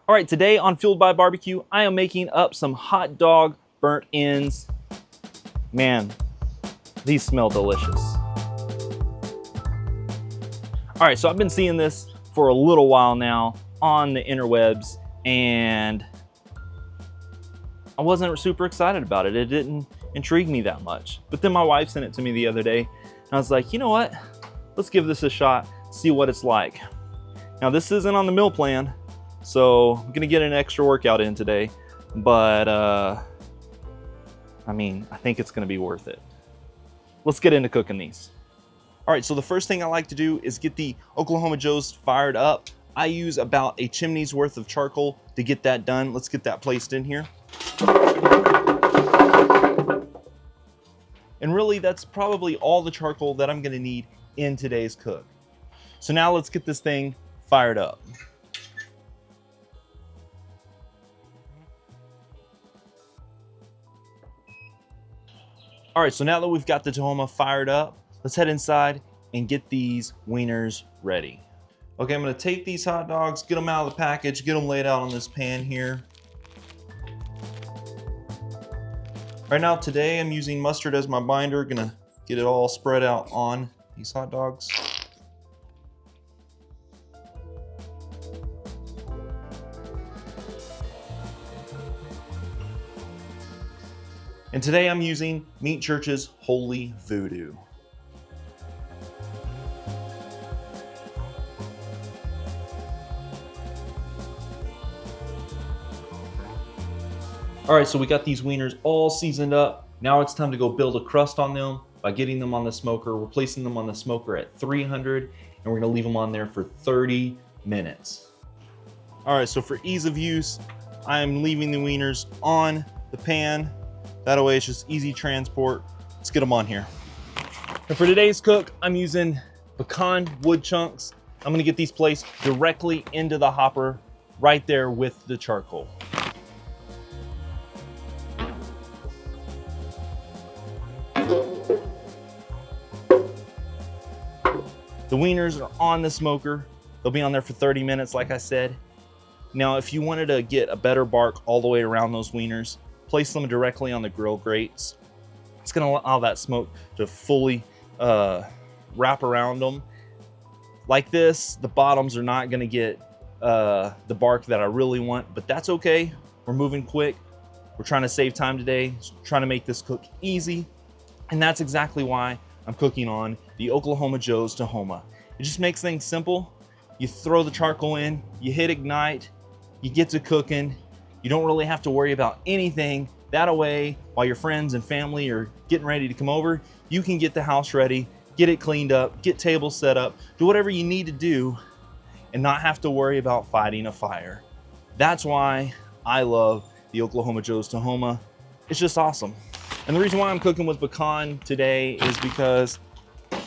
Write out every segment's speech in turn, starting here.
All right, today on Fueled by Barbecue, I am making up some hot dog burnt ends. Man, these smell delicious. All right, so I've been seeing this for a little while now on the interwebs, and I wasn't super excited about it. It didn't intrigue me that much. But then my wife sent it to me the other day, and I was like, you know what? Let's give this a shot, see what it's like. Now, this isn't on the meal plan, so I'm gonna get an extra workout in today, but I think it's gonna be worth it. Let's get into cooking these. All right, so the first thing I like to do is get the Oklahoma Joes fired up. I use about a chimney's worth of charcoal to get that done. Let's get that placed in here. And really, that's probably all the charcoal that I'm gonna need in today's cook. So now let's get this thing fired up. All right, so now that we've got the Tahoma fired up, let's head inside and get these wieners ready. Okay, I'm gonna take these hot dogs, get them out of the package, get them laid out on this pan here. Right now, today I'm using mustard as my binder, gonna get it all spread out on these hot dogs. And today I'm using Meat Church's Holy Voodoo. All right, so we got these wieners all seasoned up. Now it's time to go build a crust on them by getting them on the smoker. We're placing them on the smoker at 300, and we're gonna leave them on there for 30 minutes. All right, so for ease of use, I'm leaving the wieners on the pan. That way it's just easy transport. Let's get them on here. And for today's cook, I'm using pecan wood chunks. I'm gonna get these placed directly into the hopper right there with the charcoal. The wieners are on the smoker. They'll be on there for 30 minutes, like I said. Now, if you wanted to get a better bark all the way around those wieners, place them directly on the grill grates. It's gonna allow that smoke to fully wrap around them. Like this, the bottoms are not gonna get the bark that I really want, but that's okay. We're moving quick. We're trying to save time today, trying to make this cook easy. And that's exactly why I'm cooking on the Oklahoma Joe's Tahoma. It just makes things simple. You throw the charcoal in, you hit ignite, you get to cooking. You don't really have to worry about anything. That way, while your friends and family are getting ready to come over, you can get the house ready, get it cleaned up, get tables set up, do whatever you need to do and not have to worry about fighting a fire. That's why I love the Oklahoma Joe's Tahoma. It's just awesome. And the reason why I'm cooking with pecan today is because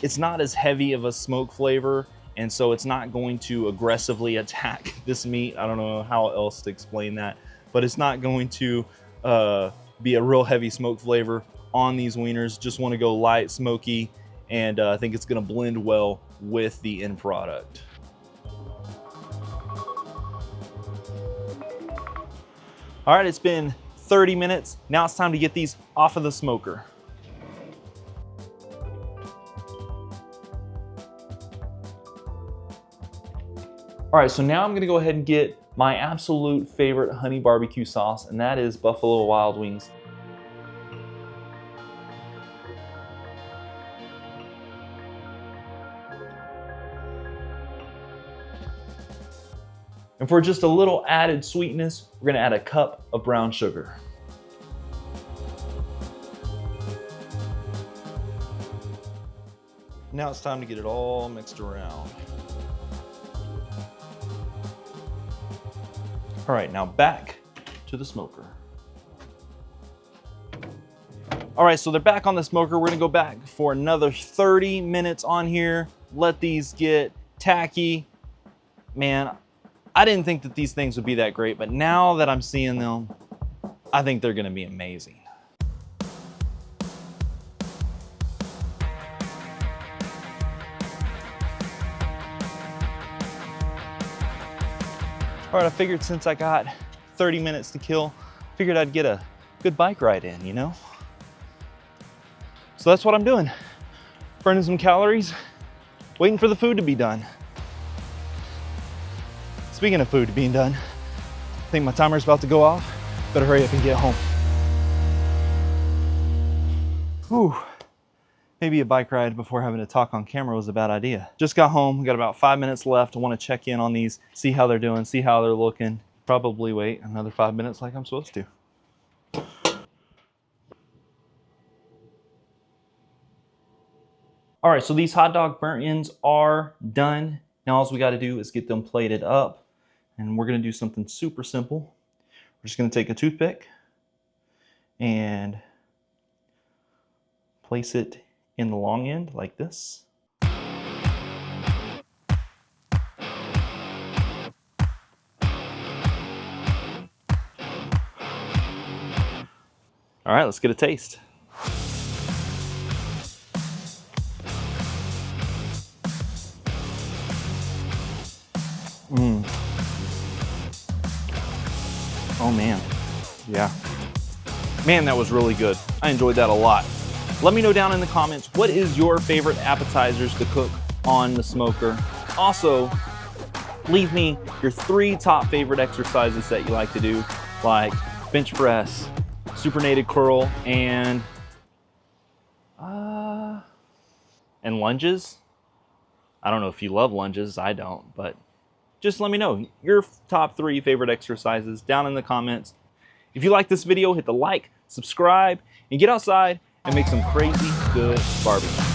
it's not as heavy of a smoke flavor, and so it's not going to aggressively attack this meat. I don't know how else to explain that, but it's not going to be a real heavy smoke flavor on these wieners. Just want to go light, smoky, and I think it's going to blend well with the end product. All right, it's been 30 minutes. Now it's time to get these off of the smoker. All right, so now I'm gonna go ahead and get my absolute favorite honey barbecue sauce, and that is Buffalo Wild Wings. And for just a little added sweetness, we're gonna add a cup of brown sugar. Now it's time to get it all mixed around. All right, now back to the smoker. All right, so they're back on the smoker. We're gonna go back for another 30 minutes on here. Let these get tacky. Man, I didn't think that these things would be that great, but now that I'm seeing them, I think they're gonna be amazing. All All right, I figured since I got 30 minutes to kill, figured I'd get a good bike ride in, you know? So that's what I'm doing. Burning some calories, waiting for the food to be done. Speaking of food being done, I think my timer's about to go off. Better hurry up and get home. Whew. Maybe a bike ride before having to talk on camera was a bad idea. Just got home, got about 5 minutes left. I want to check in on these, see how they're doing, see how they're looking. Probably wait another 5 minutes like I'm supposed to. All right, so these hot dog burnt ends are done. Now all we got to do is get them plated up, and we're going to do something super simple. We're just going to take a toothpick and place it in the long end like this. All right, let's get a taste. Oh man, yeah. Man, that was really good. I enjoyed that a lot. Let me know down in the comments, what is your favorite appetizers to cook on the smoker? Also, leave me your 3 top favorite exercises that you like to do, like bench press, supinated curl, and lunges. I don't know if you love lunges, I don't, but just let me know your top 3 favorite exercises down in the comments. If you like this video, hit the like, subscribe, and get outside and make some crazy good barbecue.